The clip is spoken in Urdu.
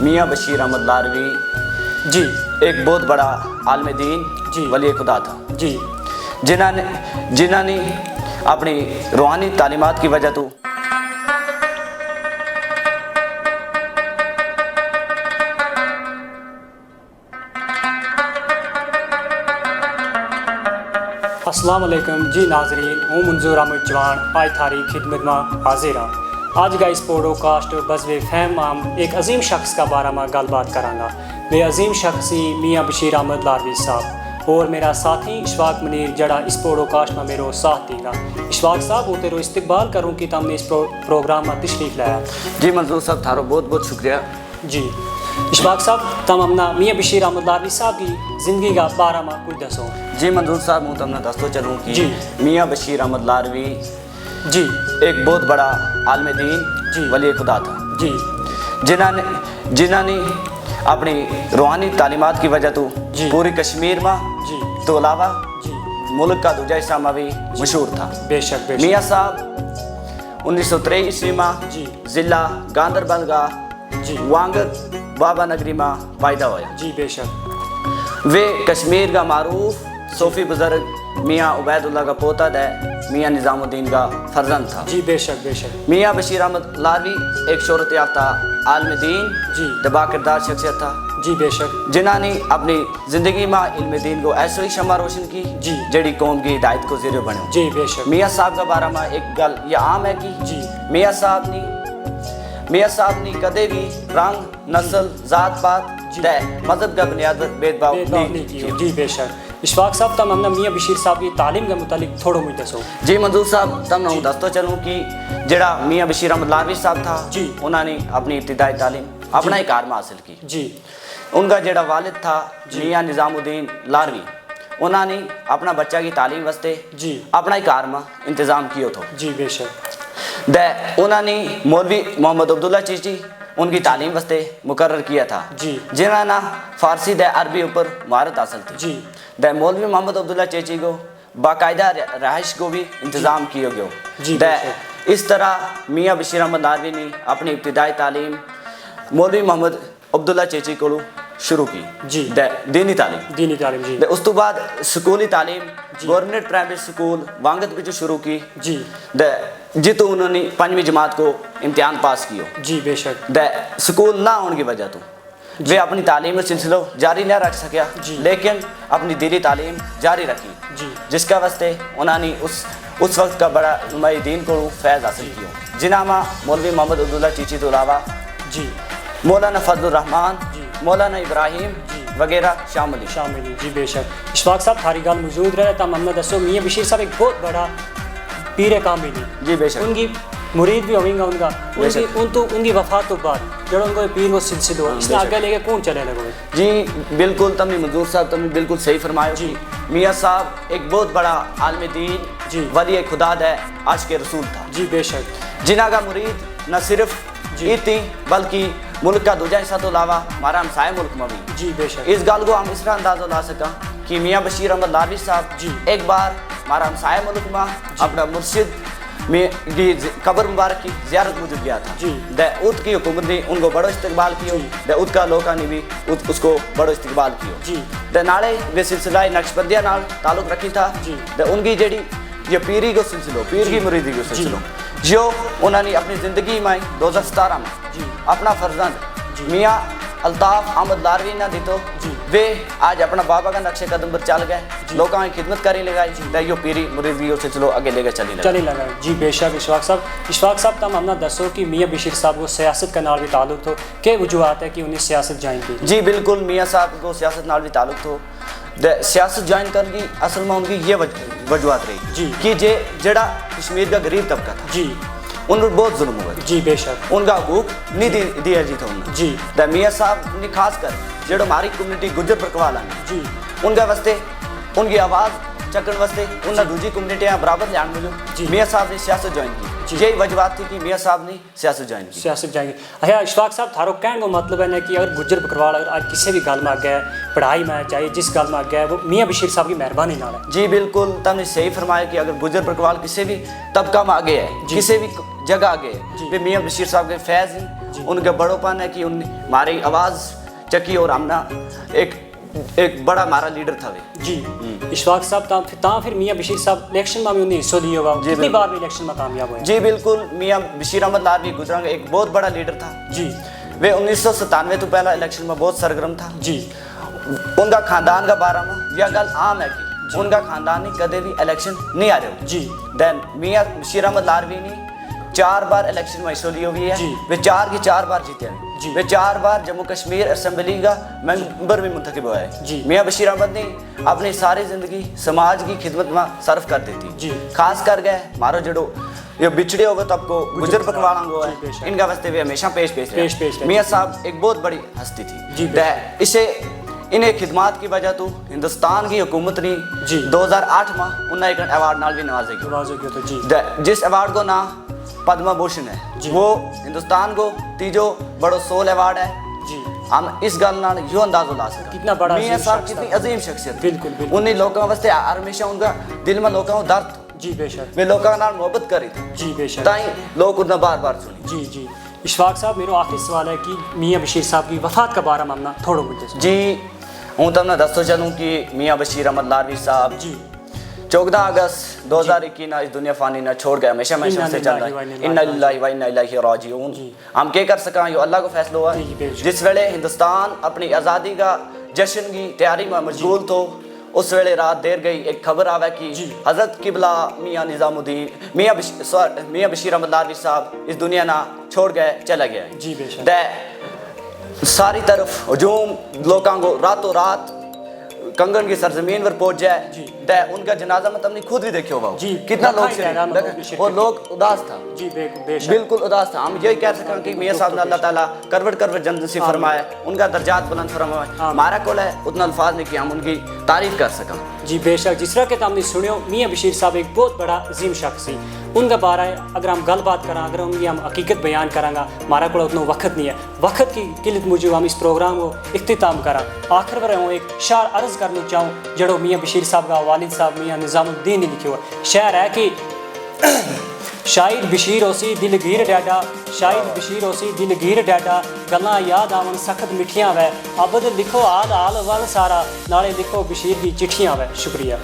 میاں بشیر احمد لاروی جی ایک بہت بڑا عالم دین جی ولی خدا تھا جی جنہوں نے اپنی روحانی تعلیمات کی وجہ تو السلام علیکم جی ناظرین ہوں منظور احمد جوان آج تھاری خدمت میں حاضر ہاں آج کا اس پوڈو کاسٹ بزو فہم عام ایک عظیم شخص کا بارے میں گل بات کرانگا وہ عظیم شخصی میاں بشیر احمد لاروی صاحب اور میرا ساتھی اشفاق منیر جڑا اس پوڈو کاسٹ میں میرے ساتھ دے گا۔ اشفاق صاحب ہوتے رو استقبال کروں کہ تم نے اس پروگرام میں تشریف لایا۔ جی منظور صاحب تھارو بہت بہت شکریہ۔ جی اشفاق صاحب تم اپنا میاں بشیر احمد لاروی صاحب کی زندگی کا بارے میں کچھ دسو۔ جی منظور صاحب ہوں تم نے دستو چلوں کہ جی میاں بشیر احمد لاروی جی ایک بہت بڑا عالم دین جی ولی خدا تھا جی جنہوں نے اپنی روحانی تعلیمات کی وجہ تو جی پوری کشمیر میں جی تو علاوہ جی ملک کا دوجا حصہ میں بھی مشہور تھا۔ بے شک بے میاں شک صاحب 1923 عیسوی میں جی ضلع گاندربل کا جی وانگت بابا نگری میں پیدا ہویا۔ جی بے شک وہ کشمیر کا معروف صوفی بزرگ میاں عبید اللہ کا پوتا ہے، میاں نظام الدین کا فرزند تھا۔ جی بے شک بے شک میاں بشیر احمد لاروی ایک شہرت یافتہ عالم دین جی دبا کردار شخصیت تھا جی بے شک جنہوں نے اپنی زندگی میں علم دین کو ایسے ہی شمع روشن کی جی جڑی قوم کی ہدایت کو ذریعہ بنے۔ جی بے شک میاں صاحب کا بارے میں ایک گل یہ عام ہے کہ جی میاں صاحب نے کدے بھی رنگ نسل ذات پات تے مذہب کا بنیاد پر بید باؤ نہیں کی۔ جی بے شک اشفاق صاحب تم ہم میاں بشیر صاحب کی تعلیم کے متعلق تھوڑا مجھ دسو۔ جی منظور صاحب تم نے دستو چلوں کہ جڑا میاں بشیر احمد لاروی صاحب تھا جی انہوں نے اپنی ابتدائی تعلیم اپنا ہی کار میں حاصل کی۔ جی ان کا جڑا والد تھا میاں نظام الدین لاروی انہوں نے اپنا بچہ کی تعلیم واسطے جی اپنا ہی کار میں انتظام کیو تھو۔ جی بے شک انہوں نے مولوی محمد عبداللہ چیچی ان کی تعلیم واسطے مقرر کیا تھا جی جنہوں نے فارسی دے عربی اوپر مہارت حاصل تھی۔ جی مولوی محمد عبداللہ چیچی کو باقاعدہ رہائش کو بھی انتظام کیا گیا۔ جی بے شک اس طرح میاں بشیر احمد لاروی نے اپنی ابتدائی تعلیم مولوی محمد عبداللہ چیچی کو شروع کی جی دینی تعلیم۔ دینی تعلیم جی اس تو بعد سکولی تعلیم گورنمنٹ پرائمری سکول وانگت وچ شروع کی جی جتوں انہوں نے 5ویں جماعت کو امتحان پاس کیو۔ جی بے شک سکول نہ ہونے کی وجہ تو وہ اپنی تعلیم کا سلسلہ جاری نہ رکھ سکیا جی لیکن اپنی دینی تعلیم جاری رکھی جی جس کا واسطے انہوں نے اس وقت کا بڑا علماء دین کو فیض حاصل کیا جنہاں میں مولوی محمد عبداللہ چیچی تو علاوہ جی مولانا فضل الرحمان جی مولانا ابراہیم جی وغیرہ شامل۔ شامل جی بے شک اشفاق صاحب تھاری گل موجود رہے تم ہم نے دسو میاں بشیر صاحب ایک بہت بڑا پیر کامل جی بے شک ان کی مرید بھی ہوئیں گا ان کا ان کی وفات تو بعد جڑا ان کو پیر وہ سلسلہ ہوا اس نے آگے لے کے کون چلے لگے۔ جی بالکل تم نے منظور صاحب تم نے بالکل صحیح فرمایا جی میاں صاحب ایک بہت بڑا عالم دین جی ولی خدا ہے عاشق رسول تھا جی بے شک جنہ کا مرید نہ صرف یہ تھی بلکہ ملک کا دوجا حصہ تو علاوہ ہمارا ہمسائے ملک میں بھی۔ جی بے شک اس گل کو ہم اس طرح اندازہ لا سکا کہ میاں بشیر احمد لاروی صاحب جی ایک بار ہمارا ہمسائے ملک میں اپنا مرشد میں قبر مبارک کی زیارت موجود گیا تھا۔ جی ات کی حکومت نے ان کو بڑا استقبال کیا ات کا لوگوں نے بھی اس کو بڑا استقبال کیا۔ جی نالے وہ سلسلہ نقشبندیہ نال تعلق رکھی تھا جی ان کی جڑی یہ پیری کو سلسلہ پیر کی مریدی کو سلسلہ جو انہوں نے اپنی زندگی میں 2017 میں جی اپنا فرزند میاں الطاف احمد لاروی نہ دیتو جی وہ آج اپنا بابا کا نقش قدم پر چل گئے لوگوں کی خدمت کری لگائی یہ پیری مریدی کو سلسلہ آگے لے کے چلی لگا۔ جی بے شک اشفاق صاحب تم ہم نے دسو کہ میاں بشیر صاحب کو سیاست کا نال بھی تعلق تھو کہ وجوہات ہے کہ انہیں سیاست جوائن کی؟ جی بالکل میاں صاحب کو سیاست نال بھی تعلق تھو سیاست جوائن کرنے کی اصل میں ان کی یہ وجوہات رہی جی کہ جڑا کشمیر کا غریب طبقہ تھا جی ان پر بہت ظلم ہوا جی بے شک ان کا حقوق نہیں دیا جی تھا انہیں جی میاں صاحب نے خاص کر جڑو ہماری کمیونٹی گجر پرکوال ہیں جی ان کا واسطے ان کی آواز چکن واسطے انہیں دوسری کمیونٹیاں برابر لان ملو میاں صاحب نے سیاست جوائن کی یہی وجوہات تھی کہ میاں صاحب نے سیاست جوائن کی۔ سیاست جائیں گے اچھا اشفاق صاحب تھارو کہنے کو مطلب ہے کہ اگر گجر بکروال اگر آج کسی بھی گل میں آ گیا ہے پڑھائی میں چاہیے جس گل میں آ گیا ہے وہ میاں بشیر صاحب کی مہربانی نال ہے۔ جی بالکل تم نے صحیح فرمایا کہ اگر گجر بکروال کسی بھی طبقہ میں آگے ہے کسی بھی جگہ آگے ہے میاں بشیر صاحب کے فیض ہیں ان کے بڑوپن ہے کہ ان نے ہماری آواز چکی اور ہم نا ایک بڑا ہمارا لیڈر تھا وہ. جی اشفاق صاحب تاں پھر میاں بشیر صاحب الیکشن میں انہیں حصہ لیا ہوا کتنی بار بھی الیکشن میں کامیاب ہوئے؟ جی بالکل میاں بشیر احمد لاروی گجرانگا ایک بہت بڑا لیڈر تھا جی. وہ 1997 تو پہلا الیکشن میں بہت سرگرم تھا جی. ان کا خاندان کا بارہ میں یہ گل عام ہے کہ ان کا خاندان نے کدے بھی الیکشن نہیں آ رہے. جی. دین میاں بشیر احمد لاروی نے 4 بار الیکشن میں حصہ لی ہوئی ہے. وہ 4 کی 4 بار جیتے ہیں. وہ 4 بار جموں کشمیر اسمبلی کا ممبر بھی منتخب ہوا ہے. میاں بشیر احمد نے اپنی ساری زندگی سماج کی خدمت میں صرف کر دیتی. خاص کر گئے ہمارا جڑو یہ بچھڑے ہوئے تب کو گجر بکواڑاں گو ہے ان کا واسطے بھی ہمیشہ پیش رہے. میاں صاحب ایک بہت بڑی ہستی تھی. اسے انہیں خدمات کی وجہ تو ہندوستان کی حکومت نے 2008 میں انہیں ایک ایوارڈ نال بھی نوازے گی جس ایوارڈ کو نام پدما بھوشن ہے. وہ ہندوستان کو تیجو بڑو سول ایوارڈ ہے. ہم اس گل نال یہ اندازہ لا سکتے کتنا بڑا میاں صاحب کتنی عظیم شخصیت. بالکل انہیں لوگوں واسطے ہمیشہ ان کا دل میں لوگوں کو درد. جی بے شک. وہ لوگوں نال محبت کری تھی. جی بے شک. تائیں لوگ انہیں بار بار سنی. جی جی. اشفاق صاحب میرا آخری سوال ہے کہ میاں بشیر صاحب کی وفات کا بارہ معاملہ تھوڑا مجھے. جی ہوں تم نے دسو چلوں کہ میاں بشیر احمد لاروی صاحب 14 اگست 2021 اس دنیا فانی نہ چھوڑ گئے. ہمیشہ میں سے چل رہا ہے انا للہ و انا الیہ راجعون. ہم کیا کر سکاں یہ اللہ کو فیصلہ ہوا. جس ویلے ہندوستان اپنی آزادی کا جشن کی تیاری میں مشغول تو اس ویلے رات دیر گئی ایک خبر آوے کہ حضرت قبلہ میاں نظام الدین میاں بشیر احمد لاروی صاحب اس دنیا نہ چھوڑ گئے چلا گیا. جی بے شک. ساری طرف ہجوم لوگوں کو راتوں رات کنگن کی سرزمین پر پہنچ جائے. ان کا جنازہ میں تم نے خود بھی دیکھا ہوگا کتنا لوگ وہ لوگ اداس تھا. بالکل اداس تھا. ہم یہی کہہ سکیں کہ میاں صاحب نے اللہ تعالیٰ کروٹ جنت نصیب فرمائے ان کا درجات بلند فرمائے. ہمارا کول ہے اتنا الفاظ نہیں کہ ہم ان کی تعریف کر سکیں. جی بے شک. جس طرح کہ تم نے سنو میاں بشیر صاحب ایک بہت بڑا عظیم شخص سی. ان کا بارے اگر ہم گل بات کریں اگر ان کی ہم حقیقت بیان کریں گا ہمارا کو اتنا وقت نہیں ہے. وقت کی قلت موجود ہم اس پروگرام کو اختتام کریں. آخر پر ہوں ایک شعر عرض کرنا چاہوں جڑو میاں بشیر صاحب کا والد صاحب میاں نظام الدین نے لکھے ہوا شعر ہے کہ شاید بشیر ہوسی دل گیر ڈاڈا شاید بشیر ہوسی دل گیر ڈاڈا گلاں یاد آون سخت مٹھیاں وے ابد لکھو آل آل ول سارا نالے لکھو بشیر کی چٹھیاں وے. شکریہ.